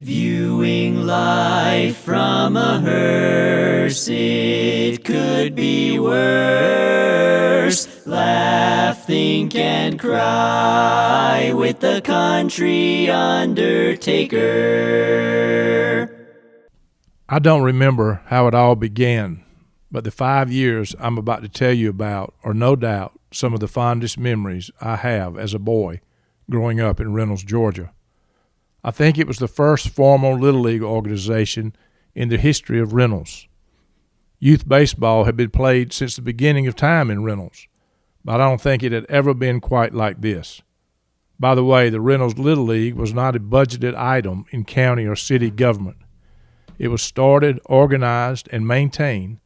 Viewing life from a hearse, it could be worse. Laugh, think, and cry with the country undertaker. I don't remember how it all began, but the 5 years I'm about to tell you about are no doubt some of the fondest memories I have as a boy growing up in Reynolds, Georgia. I think it was the first formal Little League organization in the history of Reynolds. Youth baseball had been played since the beginning of time in Reynolds, but I don't think it had ever been quite like this. By the way, the Reynolds Little League was not a budgeted item in county or city government. It was started, organized, and maintained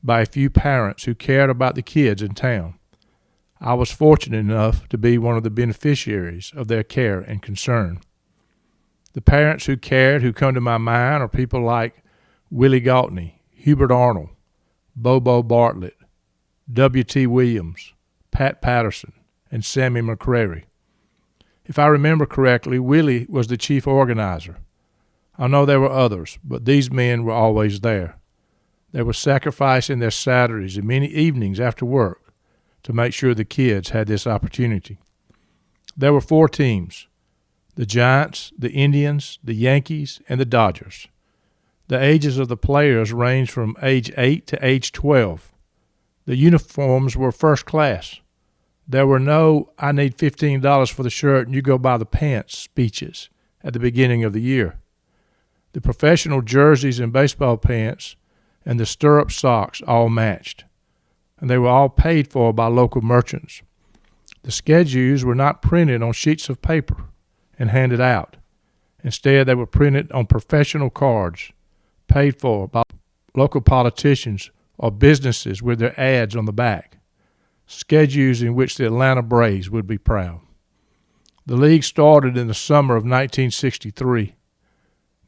by a few parents who cared about the kids in town. I was fortunate enough to be one of the beneficiaries of their care and concern. The parents who cared who come to my mind are people like Willie Galtney, Hubert Arnold, Bobo Bartlett, W.T. Williams, Pat Patterson, and Sammy McCrary. If I remember correctly, Willie was the chief organizer. I know there were others, but these men were always there. They were sacrificing their Saturdays and many evenings after work to make sure the kids had this opportunity. There were 4 teams: the Giants, the Indians, the Yankees, and the Dodgers. The ages of the players ranged from age 8 to age 12. The uniforms were first class. There were no "I need $15 for the shirt and you go buy the pants" speeches at the beginning of the year. The professional jerseys and baseball pants and the stirrup socks all matched, and they were all paid for by local merchants. The schedules were not printed on sheets of paper and handed out. Instead, they were printed on professional cards, paid for by local politicians or businesses with their ads on the back, schedules in which the Atlanta Braves would be proud. The league started in the summer of 1963.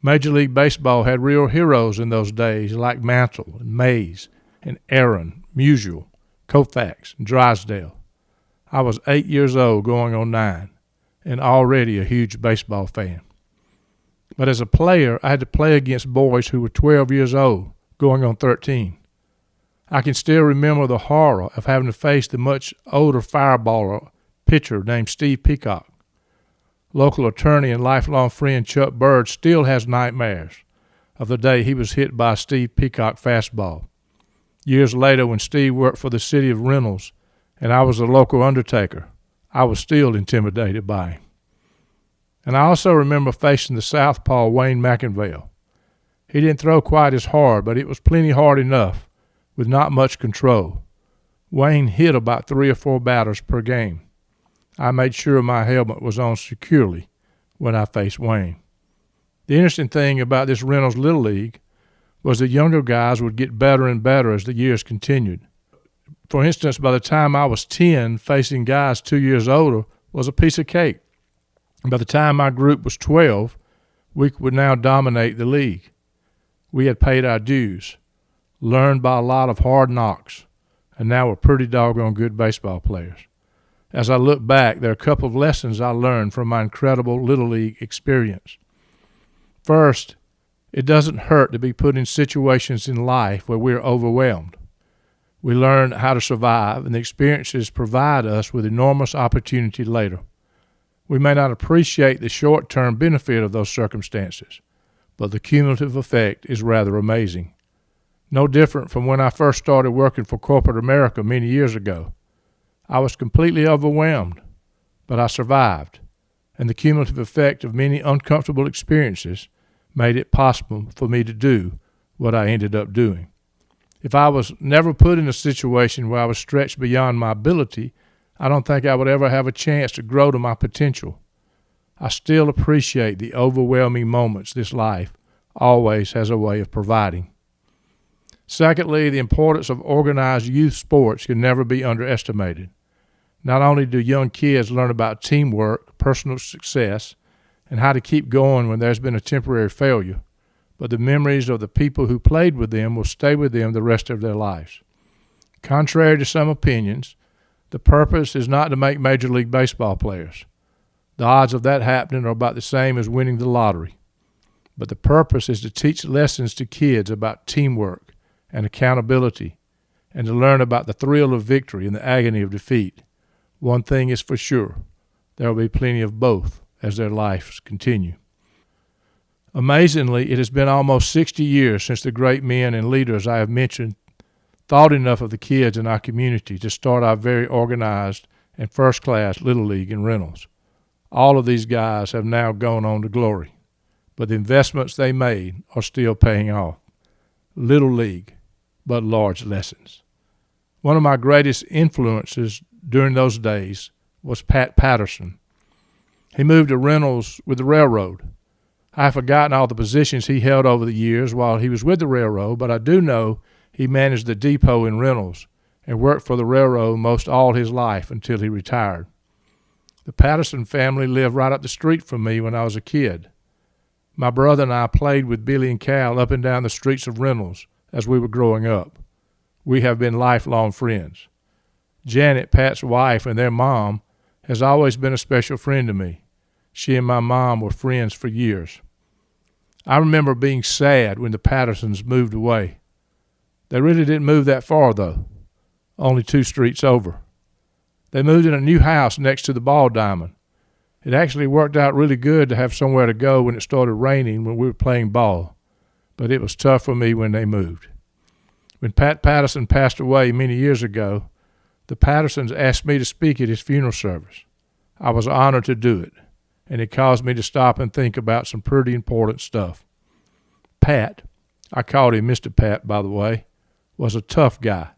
Major League Baseball had real heroes in those days like Mantle and Mays and Aaron, Musial, Koufax, and Drysdale. I was 8 years old going on 9 and already a huge baseball fan. But as a player, I had to play against boys who were 12 years old going on 13. I can still remember the horror of having to face the much older fireballer pitcher named Steve Peacock. Local attorney and lifelong friend Chuck Bird still has nightmares of the day he was hit by a Steve Peacock fastball. Years later, when Steve worked for the city of Reynolds and I was the local undertaker, I was still intimidated by him. And I also remember facing the southpaw Wayne McIngvale. He didn't throw quite as hard, but it was plenty hard enough with not much control. Wayne hit about 3 or 4 batters per game. I made sure my helmet was on securely when I faced Wayne. The interesting thing about this Reynolds Little League was the younger guys would get better and better as the years continued. For instance, by the time I was 10, facing guys 2 years older was a piece of cake. And by the time my group was 12, we would now dominate the league. We had paid our dues, learned by a lot of hard knocks, and now we're pretty doggone good baseball players. As I look back, there are a couple of lessons I learned from my incredible Little League experience. First, it doesn't hurt to be put in situations in life where we're overwhelmed. We learn how to survive, and the experiences provide us with enormous opportunity later. We may not appreciate the short-term benefit of those circumstances, but the cumulative effect is rather amazing. No different from when I first started working for corporate America many years ago. I was completely overwhelmed, but I survived, and the cumulative effect of many uncomfortable experiences made it possible for me to do what I ended up doing. If I was never put in a situation where I was stretched beyond my ability, I don't think I would ever have a chance to grow to my potential. I still appreciate the overwhelming moments this life always has a way of providing. Secondly, the importance of organized youth sports can never be underestimated. Not only do young kids learn about teamwork, personal success, and how to keep going when there's been a temporary failure, but the memories of the people who played with them will stay with them the rest of their lives. Contrary to some opinions, the purpose is not to make Major League Baseball players. The odds of that happening are about the same as winning the lottery. but the purpose is to teach lessons to kids about teamwork and accountability, and to learn about the thrill of victory and the agony of defeat. One thing is for sure, there will be plenty of both as their lives continue. Amazingly, it has been almost 60 years since the great men and leaders I have mentioned thought enough of the kids in our community to start our very organized and first-class Little League in Reynolds. All of these guys have now gone on to glory, but the investments they made are still paying off. Little League, but large lessons. One of my greatest influences during those days was Pat Patterson. He moved to Reynolds with the railroad. I have forgotten all the positions he held over the years while he was with the railroad, but I do know he managed the depot in Reynolds and worked for the railroad most all his life until he retired. The Patterson family lived right up the street from me when I was a kid. My brother and I played with Billy and Cal up and down the streets of Reynolds as we were growing up. We have been lifelong friends. Janet, Pat's wife, and their mom has always been a special friend to me. She and my mom were friends for years. I remember being sad when the Pattersons moved away. They really didn't move that far, though, only 2 streets over. They moved in a new house next to the ball diamond. It actually worked out really good to have somewhere to go when it started raining when we were playing ball, but it was tough for me when they moved. When Pat Patterson passed away many years ago, the Pattersons asked me to speak at his funeral service. I was honored to do it, and it caused me to stop and think about some pretty important stuff. Pat, I called him Mr. Pat, by the way, was a tough guy.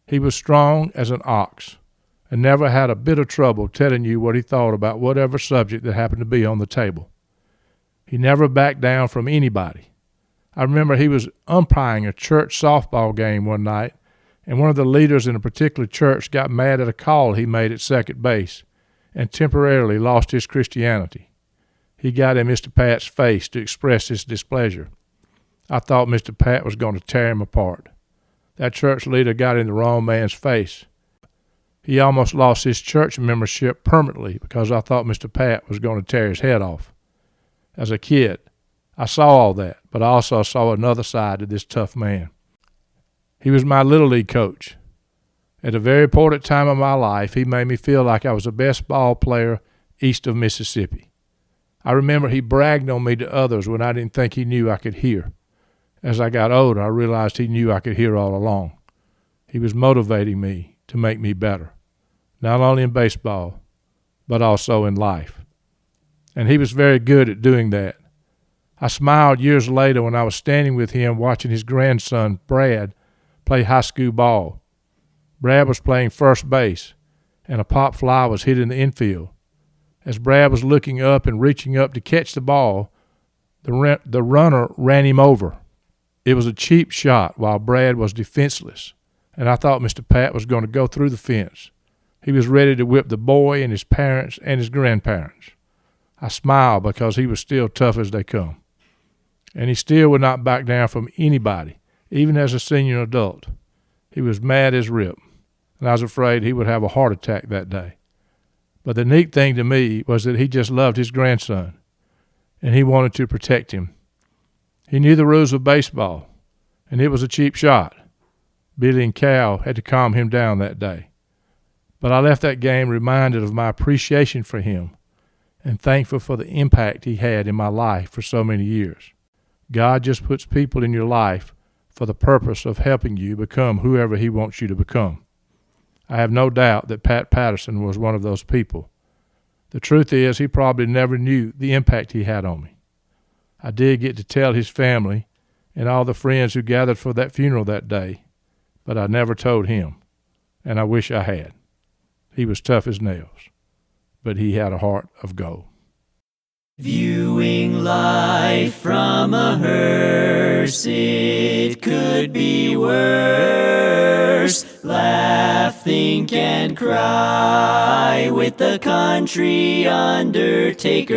He was strong as an ox and never had a bit of trouble telling you what he thought about whatever subject that happened to be on the table. He never backed down from anybody. I remember he was umpiring a church softball game one night, and one of the leaders in a particular church got mad at a call he made at second base and temporarily lost his Christianity. He got in Mr. Pat's face to express his displeasure. I thought Mr. Pat was going to tear him apart. That church leader got in the wrong man's face. He almost lost his church membership permanently because I thought Mr. Pat was going to tear his head off. As a kid, I saw all that, but I also saw another side to this tough man. He was my Little League coach. At a very important time of my life, he made me feel like I was the best ball player east of Mississippi. I remember he bragged on me to others when I didn't think he knew I could hear. As I got older, I realized he knew I could hear all along. He was motivating me to make me better, not only in baseball, but also in life. And he was very good at doing that. I smiled years later when I was standing with him watching his grandson, Brad, play high school ball. Brad was playing first base, and a pop fly was hit in the infield. As Brad was looking up and reaching up to catch the ball, the runner ran him over. It was a cheap shot while Brad was defenseless, and I thought Mr. Pat was going to go through the fence. He was ready to whip the boy and his parents and his grandparents. I smiled because he was still tough as they come. And he still would not back down from anybody, even as a senior adult. He was mad as rip, and I was afraid he would have a heart attack that day. But the neat thing to me was that he just loved his grandson, and he wanted to protect him. He knew the rules of baseball, and it was a cheap shot. Billy and Cal had to calm him down that day. But I left that game reminded of my appreciation for him and thankful for the impact he had in my life for so many years. God just puts people in your life for the purpose of helping you become whoever he wants you to become. I have no doubt that Pat Patterson was one of those people. The truth is, he probably never knew the impact he had on me. I did get to tell his family and all the friends who gathered for that funeral that day, but I never told him, and I wish I had. He was tough as nails, but he had a heart of gold. Viewing life from a hearse, it could be worse. Laugh, think, and cry with the country undertaker.